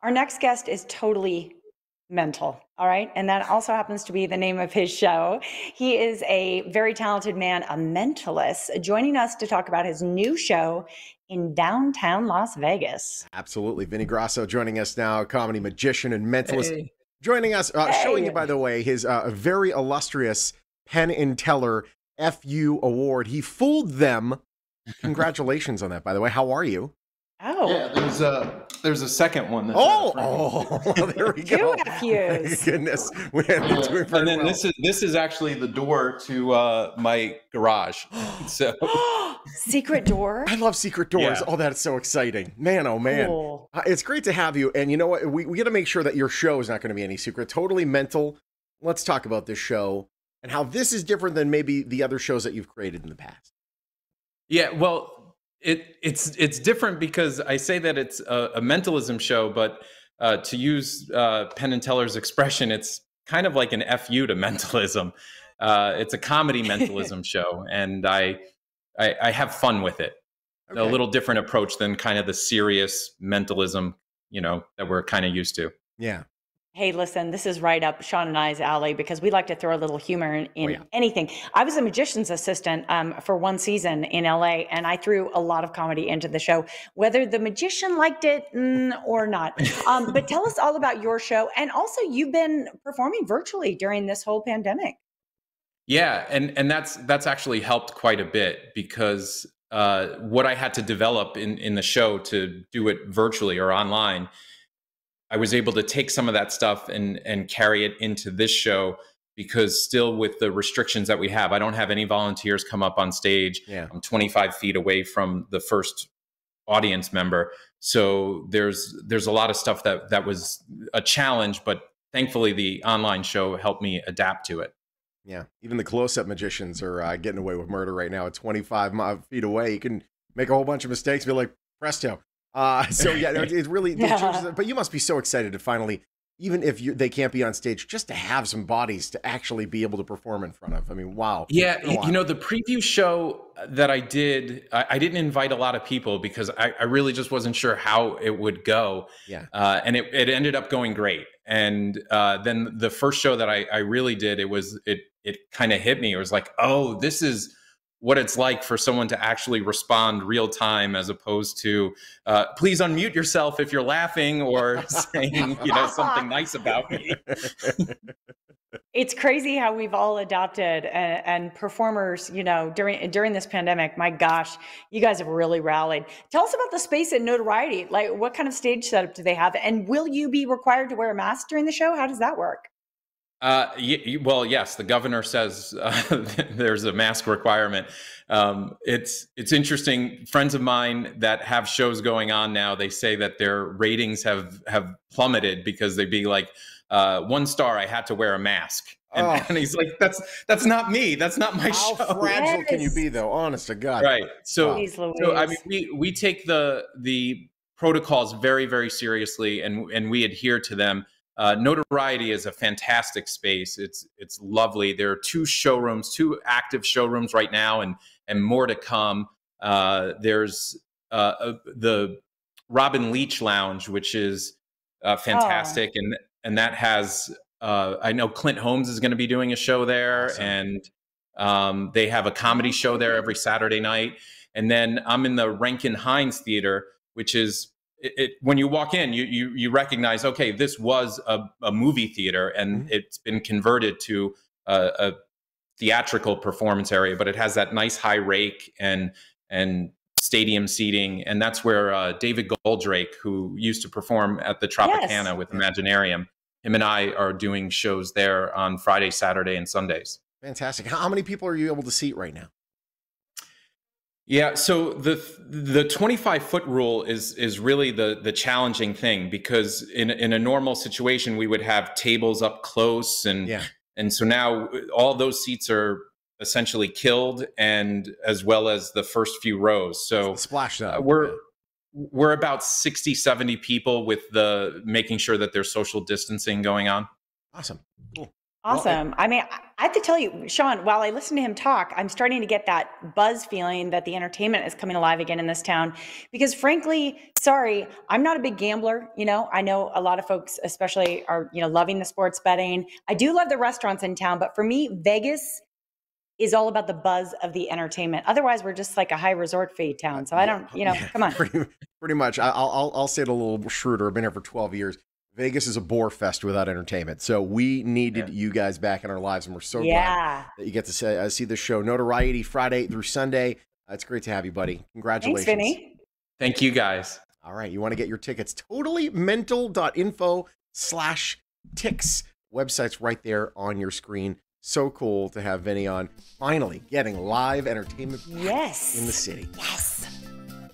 Our next guest is totally mental, all right? And that also happens to be the name of his show. He is a very talented man, a mentalist, joining us to talk about his new show in downtown Las Vegas. Absolutely. Vinny Grasso joining us now, comedy magician and mentalist. Hey. Joining us, showing you, Hey. by the way, his very illustrious Penn and Teller FU award. He fooled them. Congratulations on that, by the way. How are you? Oh, Yeah, there's a second one. That's There we go. two FUs. Goodness. We're doing very And then well. this is actually the door to my garage. So Secret door. I love secret doors. Yeah. Oh, that's so exciting. Man, oh, man. Cool. It's great to have you. And you know what? We got to make sure that your show is not going to be any secret. Totally mental. Let's talk about this show and how this is different than maybe the other shows that you've created in the past. yeah, well, it's different because I say that it's a mentalism show, but to use Penn and Teller's expression, it's kind of like an FU to mentalism. It's a comedy mentalism show, and I have fun with it. Okay. A little different approach than kind of the serious mentalism, that we're kind of used to. Yeah. Hey, listen, this is right up Sean and I's alley because we like to throw a little humor in Oh, yeah. anything. I was a magician's assistant for one season in LA, and I threw a lot of comedy into the show, whether the magician liked it or not. But tell us all about your show. And also, you've been performing virtually during this whole pandemic. Yeah, and that's actually helped quite a bit because what I had to develop in the show to do it virtually or online, I was able to take some of that stuff and carry it into this show because still with the restrictions that we have, I don't have any volunteers come up on stage. Yeah. I'm 25 feet away from the first audience member. So there's a lot of stuff that was a challenge, but thankfully the online show helped me adapt to it. Yeah. Even the close-up magicians are getting away with murder right now at 25 feet away. You can make a whole bunch of mistakes, be like, presto. So yeah, it really changes. But you must be so excited to finally, even if they can't be on stage, just to have some bodies to actually be able to perform in front of. I mean, wow. Yeah, the preview show that I did, I didn't invite a lot of people because I really just wasn't sure how it would go. Yeah. And it ended up going great. And then the first show that I really did, it kind of hit me. It was like, oh, this is what it's like for someone to actually respond real time as opposed to please unmute yourself if you're laughing or saying something nice about me. It's crazy how we've all adopted and performers, during this pandemic. My gosh, you guys have really rallied. Tell us about the space at Notoriety. Like, what kind of stage setup do they have? And will you be required to wear a mask during the show? How does that work? Well, yes, the governor says there's a mask requirement. It's interesting. Friends of mine that have shows going on now, they say that their ratings have plummeted because they'd be like, 1 star, I had to wear a mask. And he's like, that's not me. That's not my show. How fragile can you be, though? Honest to God. Right. So, Jeez, I mean, we take the protocols very, very seriously, and we adhere to them. Notoriety is a fantastic space. It's lovely. There are 2 active showrooms right now, and more to come. There's the Robin Leach Lounge, which is fantastic, and that has I know Clint Holmes is going to be doing a show there, awesome. And they have a comedy show there every Saturday night. And then I'm in the Rankin Hines Theater, which is when you walk in, you recognize, okay, this was a movie theater, and it's been converted to a theatrical performance area, but it has that nice high rake and stadium seating, and that's where David Goldrake, who used to perform at the Tropicana with Imaginarium, him and I are doing shows there on Friday, Saturday, and Sundays. Fantastic. How many people are you able to seat right now? Yeah, so the 25-foot rule is really the challenging thing, because in a normal situation we would have tables up close, and so now all those seats are essentially killed, and as well as the first few rows. So splash zone. We're about 60, 70 people with making sure that there's social distancing going on. Awesome. Cool. Awesome. I mean, I have to tell you, Sean, while I listen to him talk, I'm starting to get that buzz feeling that the entertainment is coming alive again in this town. Because frankly, sorry, I'm not a big gambler. You know, I know a lot of folks, especially, are, you know, loving the sports betting. I do love the restaurants in town, but for me, Vegas is all about the buzz of the entertainment. Otherwise, we're just like a high resort fee town. So I don't, you know, come on. Pretty much. I'll say it a little shrewder. I've been here for 12 years. Vegas is a bore fest without entertainment. So we needed you guys back in our lives, and we're so glad that you get to see the show. Notoriety Friday through Sunday. It's great to have you, buddy. Congratulations. Thanks, Vinny. Thank you, guys. All right. You want to get your tickets? totallymental.info/ticks. Website's right there on your screen. So cool to have Vinny on. Finally getting live entertainment in the city. Yes.